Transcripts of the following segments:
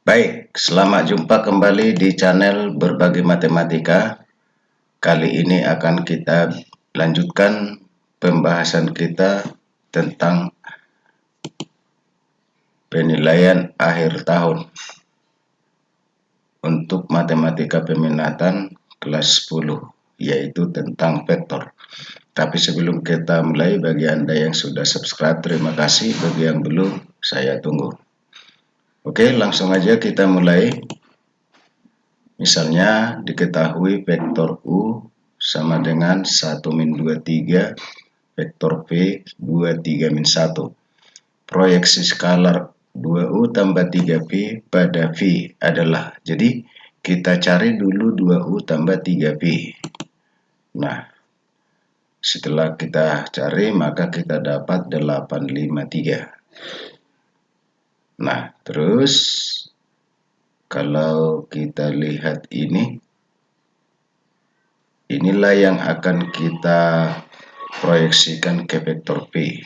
Baik, selamat jumpa kembali di channel Berbagi Matematika. Kali ini akan kita lanjutkan pembahasan kita tentang penilaian akhir tahun untuk matematika peminatan kelas 10, yaitu tentang vektor. Tapi sebelum kita mulai, bagi Anda yang sudah subscribe, terima kasih. Bagi yang belum, saya tunggu. Oke, langsung aja kita mulai. Misalnya diketahui vektor U sama dengan 1 min 23, vektor V 23 min 1. Proyeksi skalar 2U tambah 3V pada V adalah, jadi kita cari dulu 2U tambah 3V. Nah, setelah kita cari maka kita dapat 853. Nah, terus kalau kita lihat inilah yang akan kita proyeksikan ke vektor P.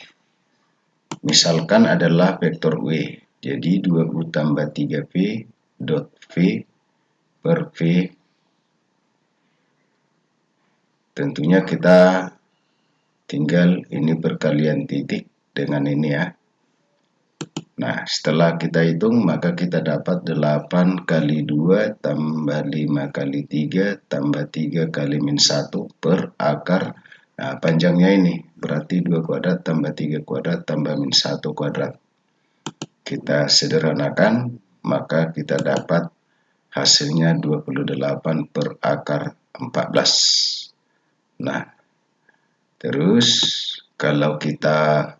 Misalkan adalah vektor W. Jadi 2U tambah 3V dot V per V. Tentunya kita tinggal ini perkalian titik dengan ini ya. Nah, setelah kita hitung maka kita dapat 8 kali 2 tambah 5 kali 3 tambah 3 kali min 1 per akar. Nah, panjangnya ini berarti 2 kuadrat tambah 3 kuadrat tambah min 1 kuadrat. Kita sederhanakan maka kita dapat hasilnya 28 per akar 14. Nah, terus kalau kita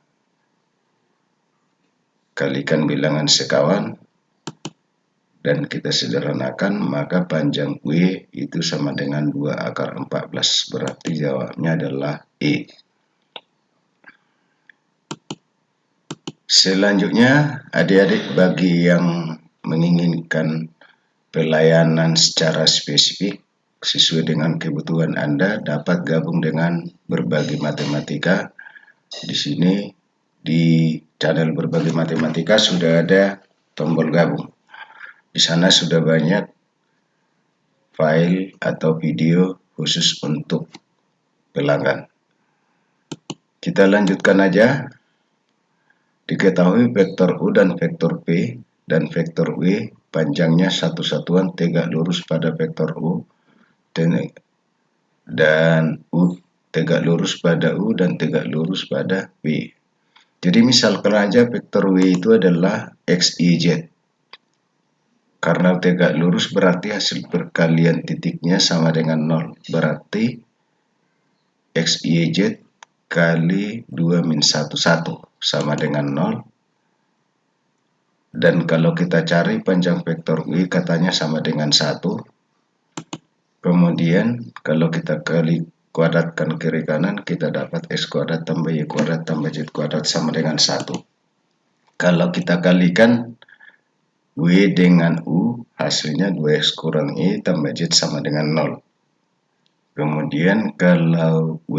kalikan bilangan sekawan dan kita sederhanakan maka panjang W itu sama dengan 2 akar 14. Berarti jawabnya adalah E. Selanjutnya, adik-adik bagi yang menginginkan pelayanan secara spesifik sesuai dengan kebutuhan Anda dapat gabung dengan Berbagi Matematika. Di sini di channel Berbagi Matematika sudah ada tombol gabung. Di sana sudah banyak file atau video khusus untuk pelanggan. Kita lanjutkan aja. Diketahui vektor U dan vektor P dan vektor W panjangnya satu satuan tegak lurus pada vektor U dan U tegak lurus pada U dan tegak lurus pada W. Jadi misalkan aja vektor W itu adalah X, Y, Z. Karena tegak lurus berarti hasil perkalian titiknya sama dengan 0. Berarti X, Y, Z kali 2 min 1, 1 sama dengan 0. Dan kalau kita cari panjang vektor W katanya sama dengan 1. Kemudian kalau kita kali kuadratkan kiri kanan kita dapat X kuadrat tambah Y kuadrat tambah Z kuadrat sama dengan 1. Kalau kita kalikan W dengan U hasilnya 2X kurang Y tambah Z sama dengan 0. Kemudian kalau W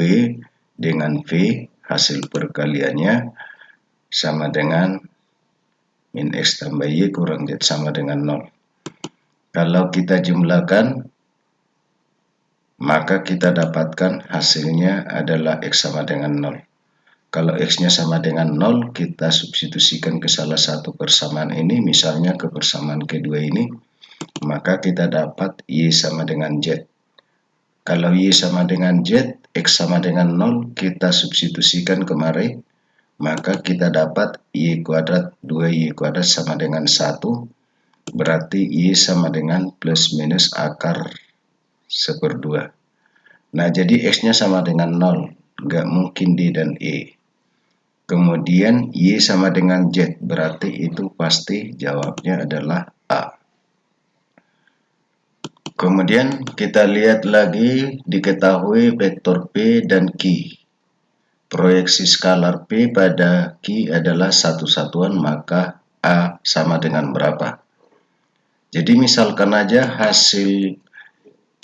dengan V hasil perkaliannya sama dengan min X tambah Y kurang Z sama dengan 0. Kalau kita jumlahkan maka kita dapatkan hasilnya adalah X sama dengan 0. Kalau X-nya sama dengan 0, kita substitusikan ke salah satu persamaan ini, misalnya ke persamaan kedua ini, maka kita dapat Y sama dengan Z. Kalau Y sama dengan Z, X sama dengan 0, kita substitusikan kemari, maka kita dapat Y kuadrat 2Y kuadrat sama dengan 1, berarti Y sama dengan plus minus akar 1/2. Nah, jadi X-nya sama dengan 0, nggak mungkin D dan E. Kemudian Y sama dengan Z, berarti itu pasti jawabnya adalah A. Kemudian kita lihat lagi, diketahui vektor P dan Q. Proyeksi skalar P pada Q adalah satu satuan, maka A sama dengan berapa? Jadi misalkan aja hasil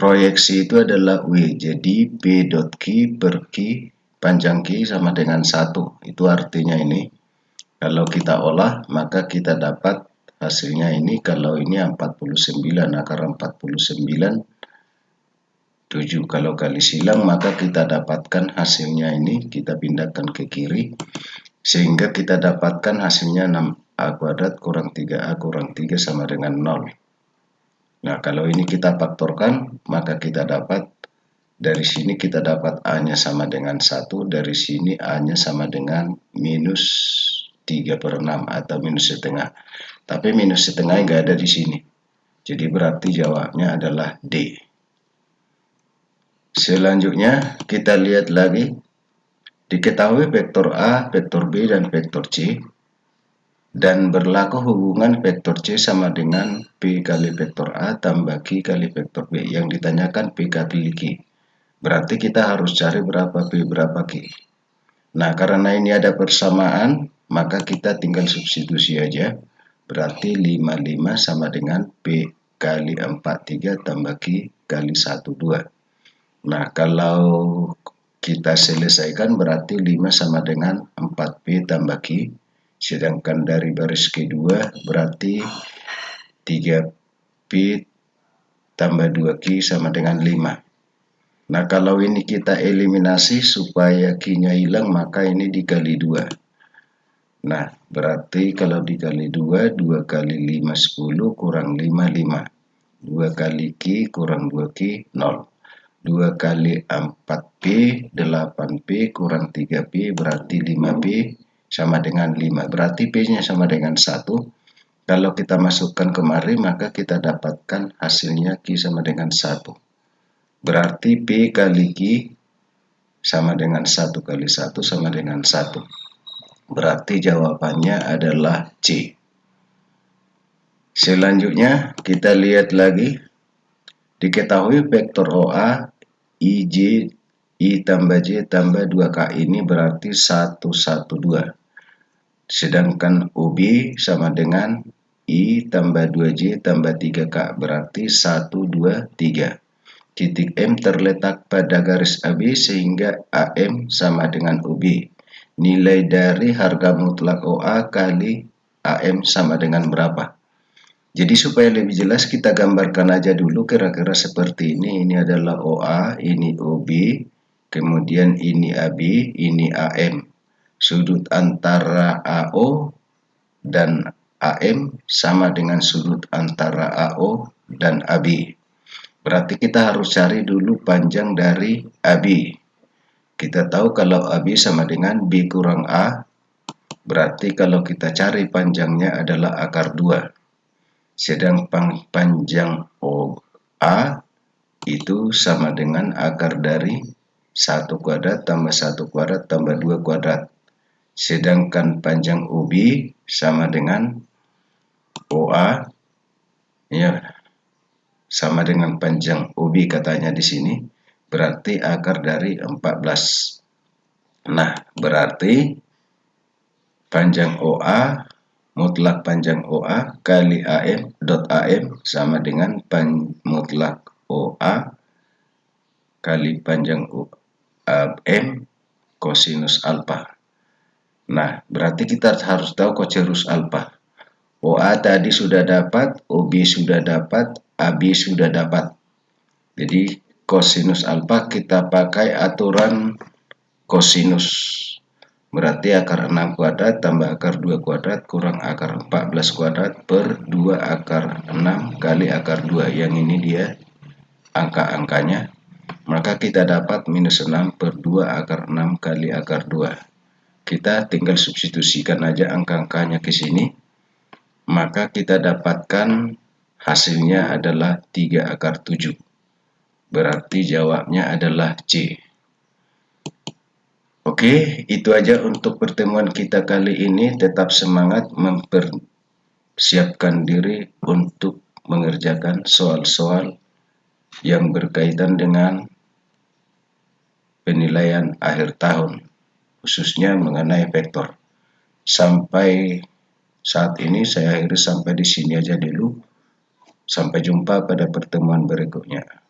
proyeksi itu adalah W, jadi P dot Q per Q panjang Q sama dengan 1. Itu artinya ini, kalau kita olah maka kita dapat hasilnya ini, kalau ini 49 akar 49 7. Kalau kali silang maka kita dapatkan hasilnya ini, kita pindahkan ke kiri sehingga kita dapatkan hasilnya 6a kuadrat kurang 3a kurang 3 sama dengan 0. Nah, kalau ini kita faktorkan, maka kita dapat dari sini kita dapat a-nya sama dengan 1, dari sini a-nya sama dengan minus 3/6 atau minus setengah. Tapi minus setengah nggak ada di sini. Jadi berarti jawabnya adalah D. Selanjutnya kita lihat lagi. Diketahui vektor A, vektor B, dan vektor C, dan berlaku hubungan vektor C sama dengan P kali vektor A tambah Q kali vektor B. Yang ditanyakan P kali Q. Berarti kita harus cari berapa P berapa Q. Nah, karena ini ada persamaan, maka kita tinggal substitusi aja. Berarti 55 sama dengan P kali 43 tambah Q kali 12. Nah, kalau kita selesaikan berarti 5 sama dengan 4P tambah Q. Sedangkan dari baris kedua berarti 3P tambah 2Q sama dengan 5. Nah, kalau ini kita eliminasi supaya Q-nya hilang, maka ini dikali 2. Nah, berarti kalau dikali 2, 2 kali 5 10 kurang 5 5. 2 kali Q kurang 2Q 0. 2 kali 4P 8P kurang 3P berarti 5P sama dengan 5. Berarti P-nya sama dengan 1. Kalau kita masukkan kemari maka kita dapatkan hasilnya Q sama dengan 1. Berarti P kali Q sama dengan 1 kali 1 sama dengan 1. Berarti jawabannya adalah C. Selanjutnya kita lihat lagi. Diketahui vektor OA IJ I tambah J tambah 2K ini berarti 1 1 2. Sedangkan OB sama dengan I tambah 2J tambah 3K berarti 1 2 3. Titik M terletak pada garis AB sehingga AM sama dengan OB. Nilai dari harga mutlak OA kali AM sama dengan berapa? Jadi supaya lebih jelas kita gambarkan aja dulu kira-kira seperti ini. Ini adalah OA, ini OB, kemudian ini AB, ini AM. Sudut antara AO dan AM sama dengan sudut antara AO dan AB. Berarti kita harus cari dulu panjang dari AB. Kita tahu kalau AB sama dengan B kurang A, berarti kalau kita cari panjangnya adalah akar 2. Sedangkan panjang OA itu sama dengan akar dari 1 kuadrat tambah 1 kuadrat tambah 2 kuadrat. Sedangkan panjang OB sama dengan OA, ya, sama dengan panjang OB katanya di sini, berarti akar dari 14. Nah, berarti panjang OA mutlak panjang OA kali AM dot AM sama dengan mutlak OA kali panjang AM kosinus alfa. Nah, berarti kita harus tahu kosinus alfa. OA tadi sudah dapat, OB sudah dapat, AB sudah dapat. Jadi kosinus alfa kita pakai aturan kosinus. Berarti akar 6 kuadrat tambah akar 2 kuadrat kurang akar 14 kuadrat per 2 akar 6 kali akar 2. Yang ini dia angka-angkanya. Maka kita dapat minus 6 per 2 akar 6 kali akar 2. Kita tinggal substitusikan aja angka-angkanya ke sini. Maka kita dapatkan hasilnya adalah 3 akar 7. Berarti jawabnya adalah C. Oke, itu aja untuk pertemuan kita kali ini. Tetap semangat mempersiapkan diri untuk mengerjakan soal-soal yang berkaitan dengan penilaian akhir tahun, khususnya mengenai vektor. Sampai saat ini saya akhiri sampai di sini aja dulu. Sampai jumpa pada pertemuan berikutnya.